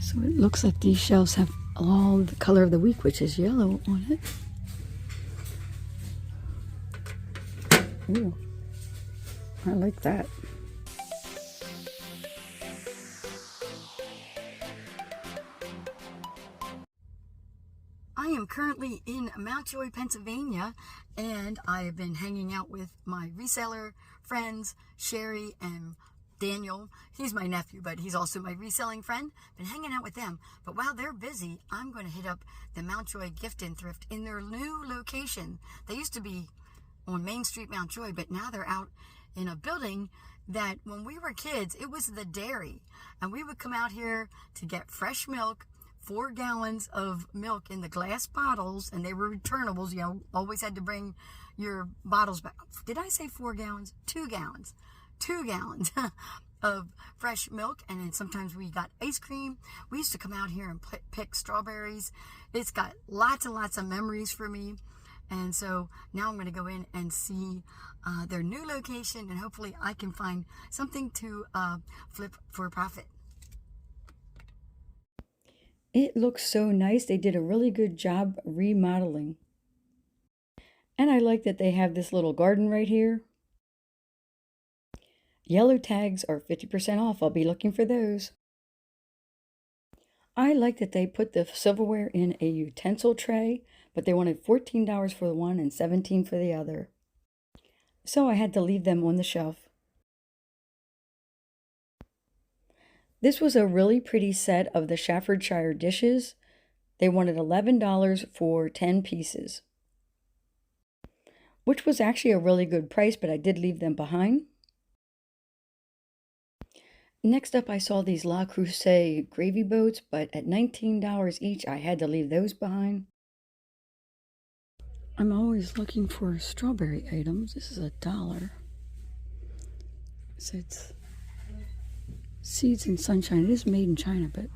So it looks like these shelves have all the color of the week, which is yellow on it. Ooh, I like that. I am currently in Mount Joy, Pennsylvania, and I have been hanging out with my reseller friends, Sherry and Daniel. He's my nephew, but he's also my reselling friend. Been hanging out with them. But while they're busy, I'm going to hit up the Mount Joy Gift Thrift in their new location. They used to be on Main Street, Mount Joy, but now they're out in a building that when we were kids, it was the dairy. And we would come out here to get fresh milk, 4 gallons of milk in the glass bottles, and they were returnables. You know, always had to bring your bottles back. Did I say 4 gallons? 2 gallons. 2 gallons of fresh milk, and then sometimes we got ice cream. We used to come out here and pick strawberries. It's got lots and lots of memories for me, and so now I'm going to go in and see their new location, and hopefully I can find something to flip for a profit. It looks so nice. They did a really good job remodeling, and I like that they have this little garden right here. Yellow tags are 50% off. I'll be looking for those. I like that they put the silverware in a utensil tray, but they wanted $14 for the one and $17 for the other. So I had to leave them on the shelf. This was a really pretty set of the Staffordshire dishes. They wanted $11 for 10 pieces, which was actually a really good price, but I did leave them behind. Next up, I saw these Le Creuset gravy boats, but at $19 each, I had to leave those behind. I'm always looking for strawberry items. This is $1. So it's Seeds and Sunshine. It is made in China, but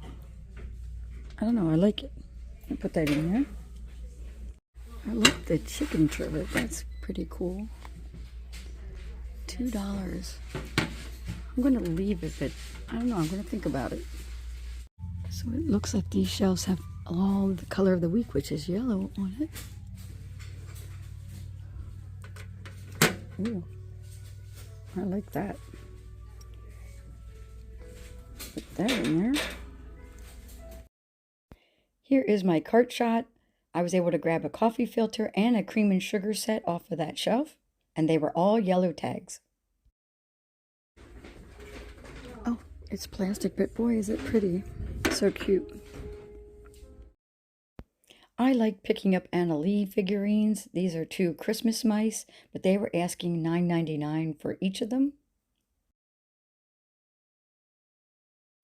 I don't know. I like it. I put that in there. I like the chicken trivet. That's pretty cool. $2. I'm going to leave it, but I don't know. I'm going to think about it. So it looks like these shelves have all the color of the week, which is yellow on it. Ooh, I like that. Put that in there. Here is my cart shot. I was able to grab a coffee filter and a cream and sugar set off of that shelf, and they were all yellow tags. Oh, it's plastic, but boy, is it pretty. So cute. I like picking up Anna Lee figurines. These are 2 Christmas mice, but they were asking $9.99 for each of them.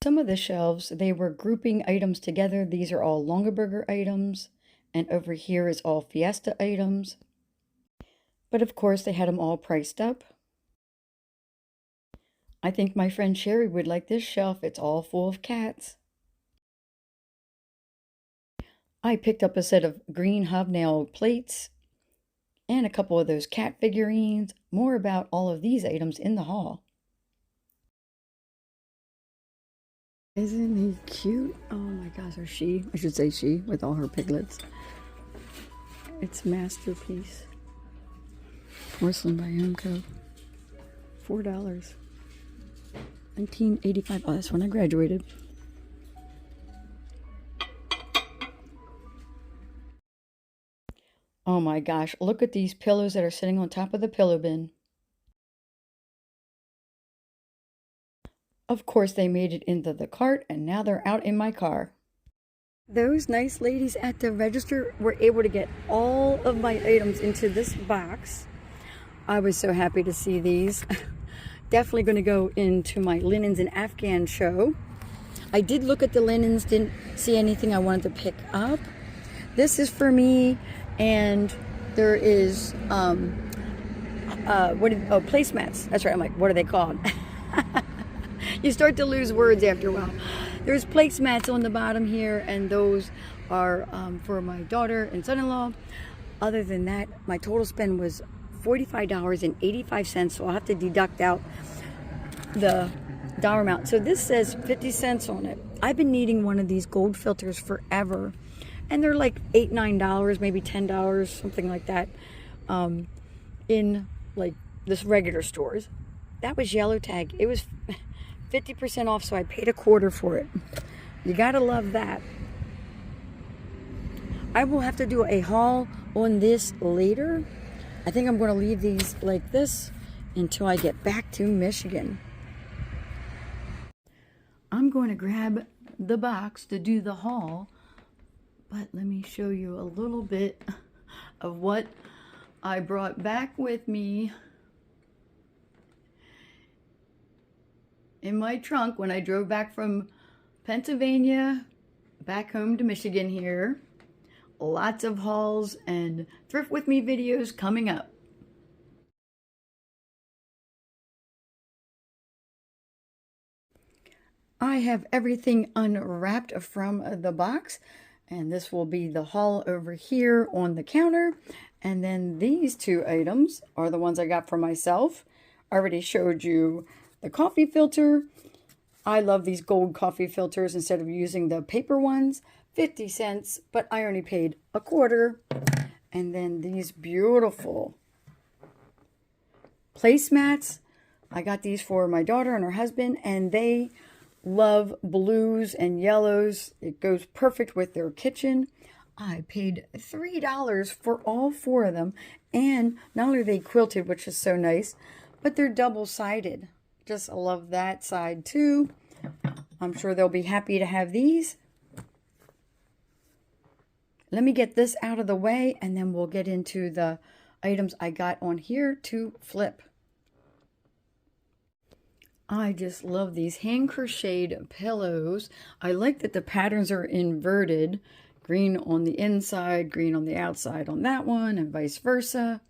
Some of the shelves, they were grouping items together. These are all Longaberger items, and over here is all Fiesta items. But of course, they had them all priced up. I think my friend Sherry would like this shelf. It's all full of cats. I picked up a set of green hobnail plates and a couple of those cat figurines. More about all of these items in the haul. Isn't he cute? Oh my gosh, or she. I should say she, with all her piglets. It's Masterpiece. Porcelain by Homeco. $4. 1985. Oh, that's when I graduated. Oh my gosh, look at these pillows that are sitting on top of the pillow bin. Of course, they made it into the cart, and now they're out in my car. Those nice ladies at the register were able to get all of my items into this box. I was so happy to see these. Definitely going to go into my linens and Afghan show. I did look at the linens, didn't see anything I wanted to pick up. This is for me, and there is, placemats. That's right, I'm like, what are they called? You start to lose words after a while. There's placemats on the bottom here, and those are for my daughter and son-in-law. Other than that, my total spend was $45.85, so I'll have to deduct out the dollar amount. So this says 50 cents on it. I've been needing one of these gold filters forever. And they're like $8, $9, maybe $10, something like that, in like this regular stores. That was yellow tag. It was 50% off, so I paid $0.25 for it. You gotta love that. I will have to do a haul on this later. I think I'm going to leave these like this until I get back to Michigan. I'm going to grab the box to do the haul, but let me show you a little bit of what I brought back with me in my trunk when I drove back from Pennsylvania back home to Michigan here. Lots of hauls and thrift with me videos coming up. I have everything unwrapped from the box, and this will be the haul over here on the counter. And then these two items are the ones I got for myself. I already showed you the coffee filter. I love these gold coffee filters instead of using the paper ones. 50 cents, but I only paid $0.25. And then these beautiful placemats. I got these for my daughter and her husband, and they love blues and yellows. It goes perfect with their kitchen. I paid $3 for all 4 of them, and not only are they quilted, which is so nice, but they're double-sided. Just love that side too. I'm sure they'll be happy to have these. Let me get this out of the way, and then we'll get into the items I got on here to flip. I just love these hand crocheted pillows. I like that the patterns are inverted. Green on the inside, green on the outside on that one, and vice versa.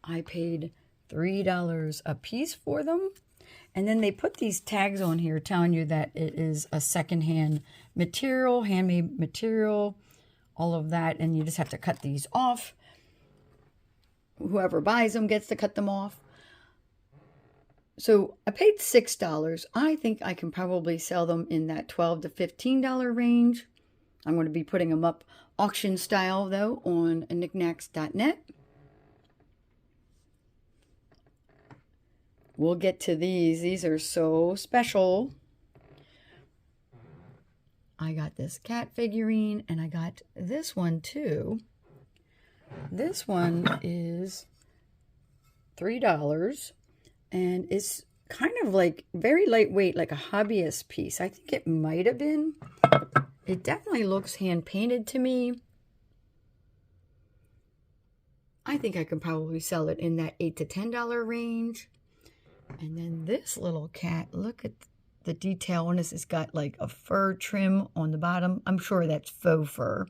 I paid $3 a piece for them. And then they put these tags on here telling you that it is a secondhand material, handmade material, all of that. And you just have to cut these off. Whoever buys them gets to cut them off. So I paid $6. I think I can probably sell them in that $12 to $15 range. I'm going to be putting them up auction style though on Niknax.net. We'll get to these. These are so special. I got this cat figurine, and I got this one too. This one is $3, and it's kind of like very lightweight, like a hobbyist piece. I think it might have been. It definitely looks hand painted to me. I think I could probably sell it in that $8 to $10 range. And then this little cat, look at the detail on this. It's got like a fur trim on the bottom. I'm sure that's faux fur.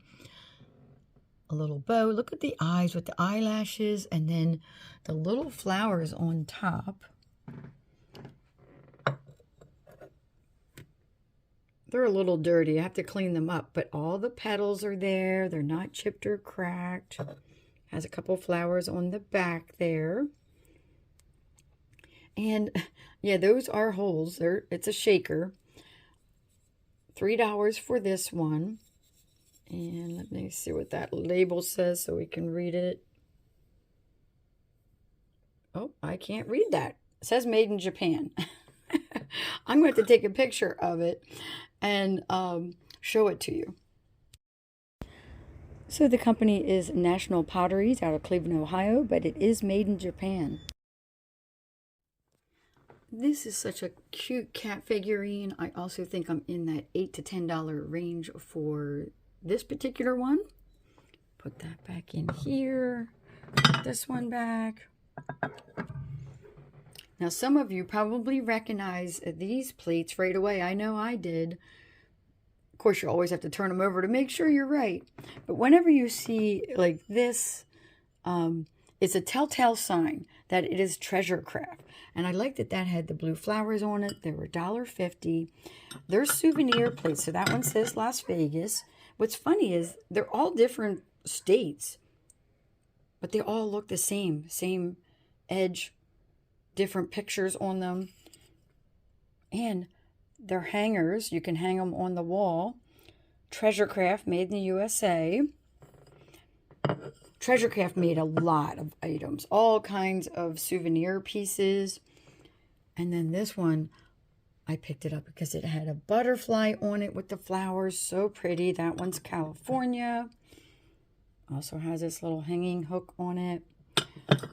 A little bow. Look at the eyes with the eyelashes, and then the little flowers on top. They're a little dirty. I have to clean them up, but all the petals are there. They're not chipped or cracked. Has a couple flowers on the back there. And yeah, those are holes. It's a shaker. $3 for this one. And let me see what that label says so we can read it. Oh, I can't read that. It says made in Japan. I'm going to have to take a picture of it and show it to you. So the company is National Potteries out of Cleveland, Ohio, but it is made in Japan. This is such a cute cat figurine. I also think I'm in that $8 to $10 range for this particular one. Put that back in here. Put this one back. Now, some of you probably recognize these plates right away. I know I did. Of course, you always have to turn them over to make sure you're right. But whenever you see like this, it's a telltale sign that it is treasure craft. And I like that that had the blue flowers on it. They were $1.50. They're souvenir plates. So that one says Las Vegas. What's funny is they're all different states, but they all look the same. Same edge, different pictures on them. And They're hangers. You can hang them on the wall. Treasure Craft, made in the USA. Treasure Craft made a lot of items, all kinds of souvenir pieces. And then this one, I picked it up because it had a butterfly on it with the flowers. So pretty. That one's California. Also has this little hanging hook on it.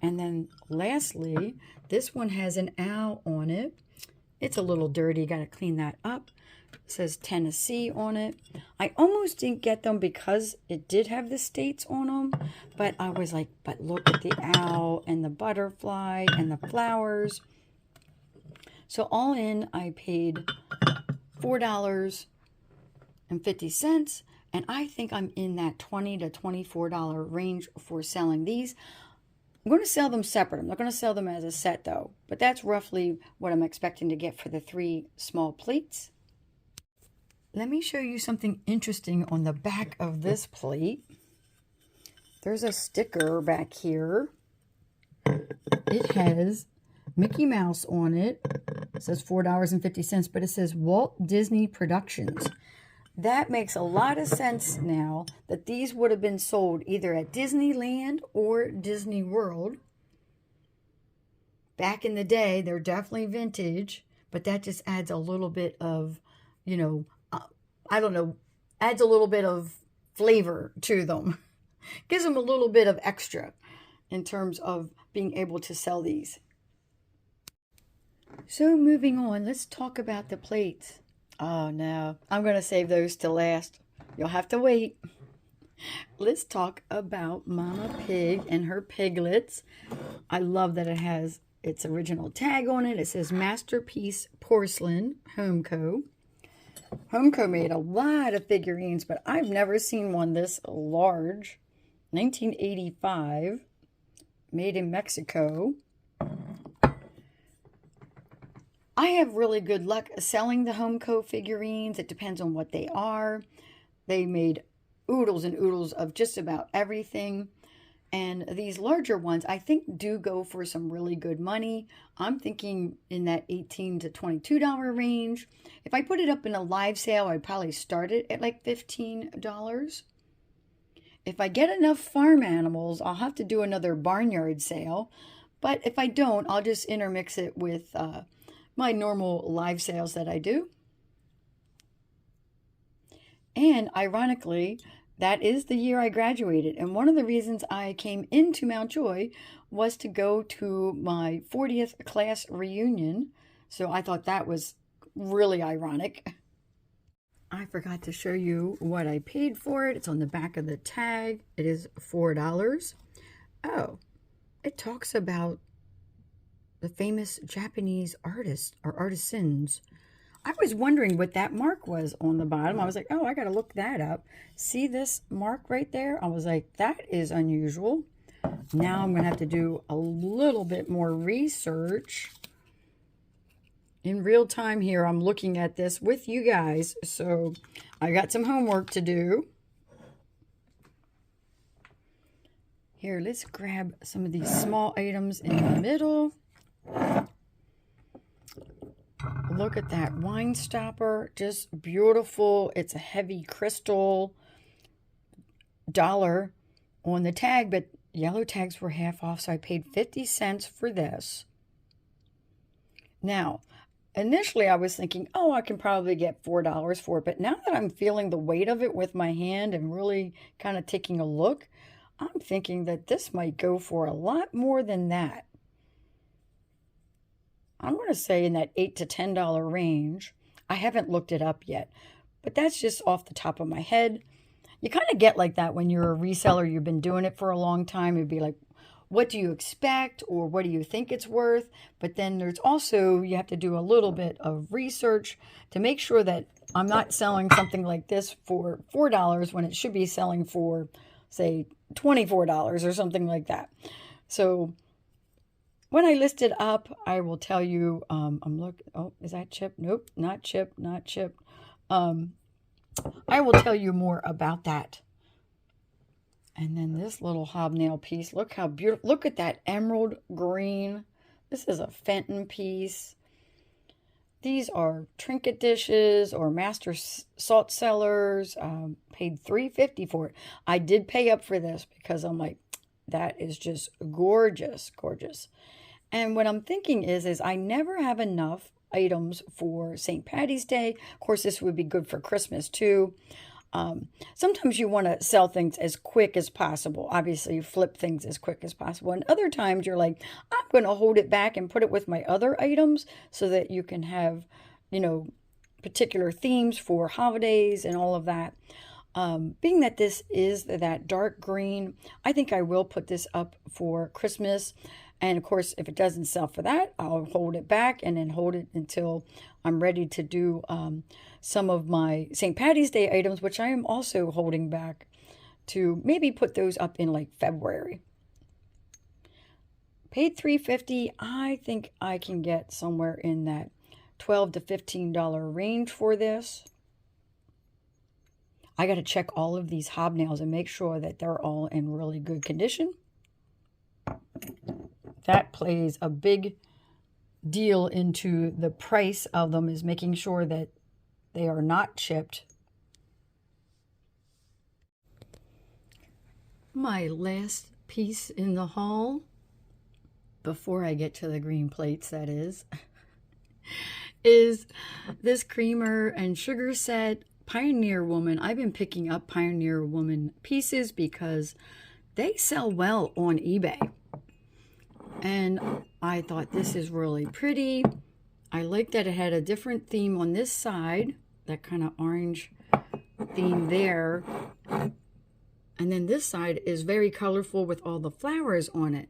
And then lastly, this one has an owl on it. It's a little dirty. Got to clean that up. It says Tennessee on it. I almost didn't get them because it did have the states on them. But I was like, but look at the owl and the butterfly and the flowers. So all in, I paid $4.50. And I think I'm in that $20 to $24 range for selling these. I'm going to sell them separate. I'm not going to sell them as a set though. But that's roughly what I'm expecting to get for the 3 small plates. Let me show you something interesting on the back of this plate. There's a sticker back here. It has Mickey Mouse on it. It says $4.50, but it says Walt Disney Productions. That makes a lot of sense now that these would have been sold either at Disneyland or Disney World. Back in the day, they're definitely vintage, but that just adds a little bit of, you know, I don't know, adds a little bit of flavor to them. Gives them a little bit of extra in terms of being able to sell these. So moving on, let's talk about the plates. Oh no, I'm going to save those to last. You'll have to wait. Let's talk about Mama Pig and her piglets. I love that it has its original tag on it. It says Masterpiece Porcelain, Homeco. Homeco made a lot of figurines, but I've never seen one this large. 1985, made in Mexico. I have really good luck selling the Homeco figurines. It depends on what they are. They made oodles and oodles of just about everything. And these larger ones, I think, do go for some really good money. I'm thinking in that $18 to $22 range. If I put it up in a live sale, I'd probably start it at like $15. If I get enough farm animals, I'll have to do another barnyard sale. But if I don't, I'll just intermix it with my normal live sales that I do. And ironically, that is the year I graduated. And one of the reasons I came into Mount Joy was to go to my 40th class reunion. So I thought that was really ironic. I forgot to show you what I paid for it. It's on the back of the tag. It is $4. Oh, it talks about the famous Japanese artists or artisans. I was wondering what that mark was on the bottom. I was like, oh, I got to look that up. See this mark right there? I was like, that is unusual. Now I'm going to have to do a little bit more research. In real time here, I'm looking at this with you guys. So I got some homework to do. Here, let's grab some of these small items in the middle. Look at that wine stopper, just beautiful. It's a heavy crystal dollar on the tag, but yellow tags were half off, so I paid 50 cents for this. Now, initially I was thinking, oh, I can probably get $4 for it, but now that I'm feeling the weight of it with my hand and really kind of taking a look, I'm thinking that this might go for a lot more than that. I'm going to say in that $8 to $10 range. I haven't looked it up yet, but that's just off the top of my head. You kind of get like that when you're a reseller. You've been doing it for a long time. It'd be like, what do you expect or what do you think it's worth? But then there's also, you have to do a little bit of research to make sure that I'm not selling something like this for $4 when it should be selling for, say, $24 or something like that. So when I list it up, I will tell you, I'm looking, oh, is that chip? Nope, not chip, not chip. I will tell you more about that. And then this little hobnail piece, look how beautiful, look at that emerald green. This is a Fenton piece. These are trinket dishes or master salt cellars. Paid $3.50 for it. I did pay up for this because I'm like, that is just gorgeous, gorgeous. And what I'm thinking is I never have enough items for St. Patty's Day. Of course, this would be good for Christmas too. Sometimes you want to sell things as quick as possible. Obviously, you flip things as quick as possible. And other times you're like, I'm going to hold it back and put it with my other items so that you can have, you know, particular themes for holidays and all of that. Being that this is that dark green, I think I will put this up for Christmas. And of course, if it doesn't sell for that, I'll hold it back and then hold it until I'm ready to do some of my St. Patty's Day items, which I am also holding back to maybe put those up in like February. Paid $3.50. I think I can get somewhere in that $12 to $15 range for this. I got to check all of these hobnails and make sure that they're all in really good condition. That plays a big deal into the price of them, is making sure that they are not chipped. My last piece in the haul, before I get to the green plates, that is this creamer and sugar set, Pioneer Woman. I've been picking up Pioneer Woman pieces because they sell well on eBay. And I thought this is really pretty. I like that it had a different theme on this side, that kind of orange theme there. And then this side is very colorful with all the flowers on it.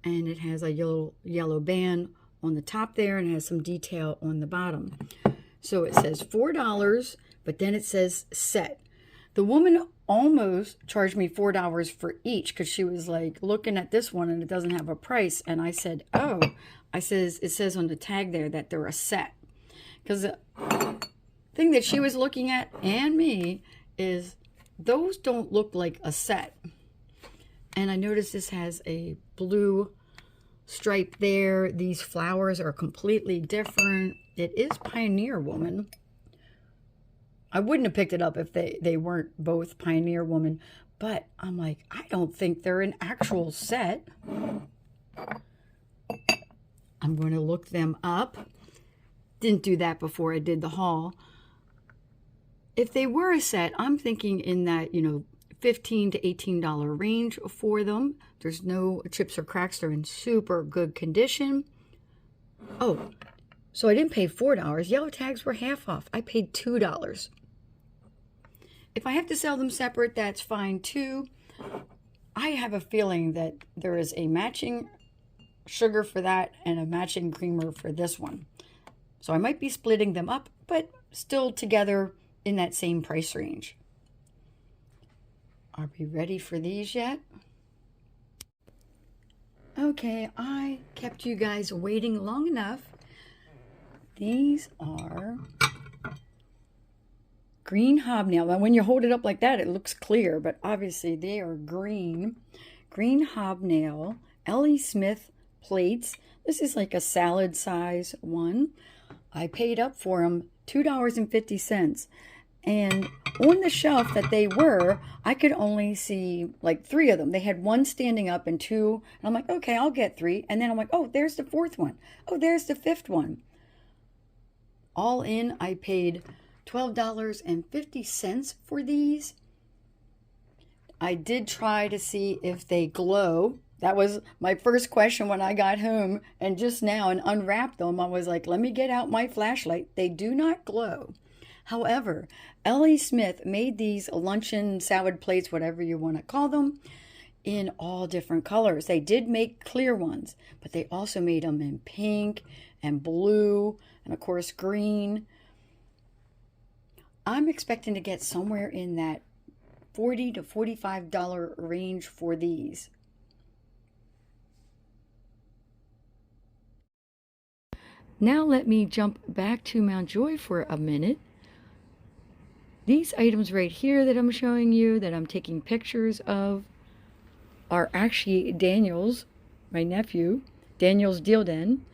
And it has a yellow band on the top there and has some detail on the bottom. So it says $4, but then it says set. The woman almost charged me $4 for each because she was like looking at this one and it doesn't have a price. And I said, oh, it says on the tag there that they're a set. Because the thing that she was looking at and me is those don't look like a set. And I noticed this has a blue stripe there. These flowers are completely different. It is Pioneer Woman. I wouldn't have picked it up if they weren't both Pioneer Woman. But I'm like, I don't think they're an actual set. I'm going to look them up. Didn't do that before I did the haul. If they were a set, I'm thinking in that, you know, $15 to $18 range for them. There's no chips or cracks. They're in super good condition. Oh, so I didn't pay $4. Yellow tags were half off. I paid $2. If I have to sell them separate, that's fine too. I have a feeling that there is a matching sugar for that and a matching creamer for this one. So I might be splitting them up, but still together in that same price range. Are we ready for these yet? Okay, I kept you guys waiting long enough. These are green hobnail. Now, when you hold it up like that, it looks clear, but obviously they are green. Green hobnail, L.E. Smith plates. This is like a salad size one. I paid up for them $2.50. And on the shelf that they were, I could only see like 3 of them. They had one standing up and 2. And I'm like, okay, I'll get 3. And then I'm like, oh, there's the 4th one. Oh, there's the 5th one. All in, I paid $12.50 for these. I did try to see if they glow. That was my first question when I got home and just now and unwrapped them. I was like, let me get out my flashlight. They do not glow. However, L.E. Smith made these luncheon salad plates, whatever you want to call them, in all different colors. They did make clear ones, but they also made them in pink and blue and, of course, green. I'm expecting to get somewhere in that $40 to $45 range for these. Now let me jump back to Mount Joy for a minute. These items right here that I'm showing you, that I'm taking pictures of, are actually Daniel's, my nephew, Daniel's Deal Den.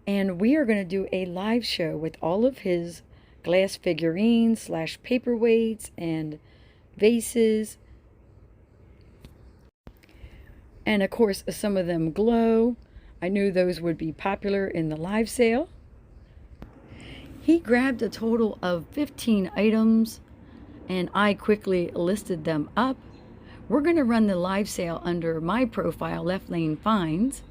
And we are going to do a live show with all of his glass figurines / paperweights and vases. And of course, some of them glow. I knew those would be popular in the live sale. He grabbed a total of 15 items, and I quickly listed them up. We're going to run the live sale under my profile, Left Lane Finds.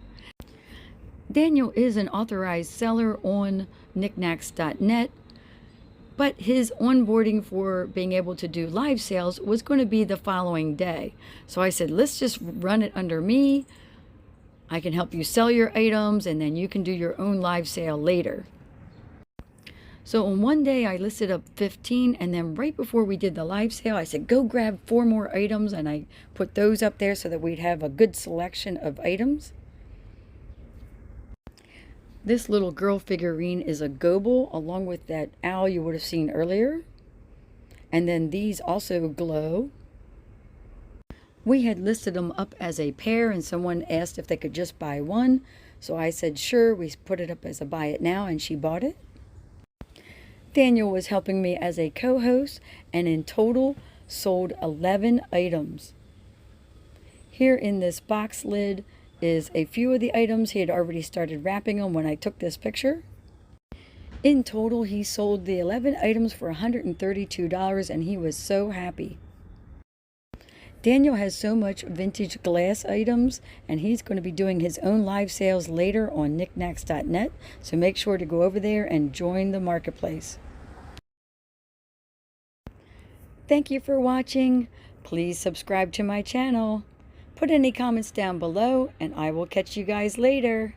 Daniel is an authorized seller on Niknax.net, but his onboarding for being able to do live sales was going to be the following day. So I said, let's just run it under me. I can help you sell your items, and then you can do your own live sale later. So on one day I listed up 15, and then right before we did the live sale, I said, go grab 4 more items, and I put those up there so that we'd have a good selection of items. This little girl figurine is a goble, along with that owl you would have seen earlier. And then these also glow. We had listed them up as a pair, and someone asked if they could just buy one. So I said, sure. We put it up as a buy it now, and she bought it. Daniel was helping me as a co-host, and in total sold 11 items. Here in this box lid is a few of the items. He had already started wrapping them when I took this picture. In total, he sold the 11 items for $132, and he was so happy. Daniel has so much vintage glass items, and he's going to be doing his own live sales later on Niknax.net, so make sure to go over there and join the marketplace. Thank you for watching. Please subscribe to my channel. Put any comments down below, and I will catch you guys later.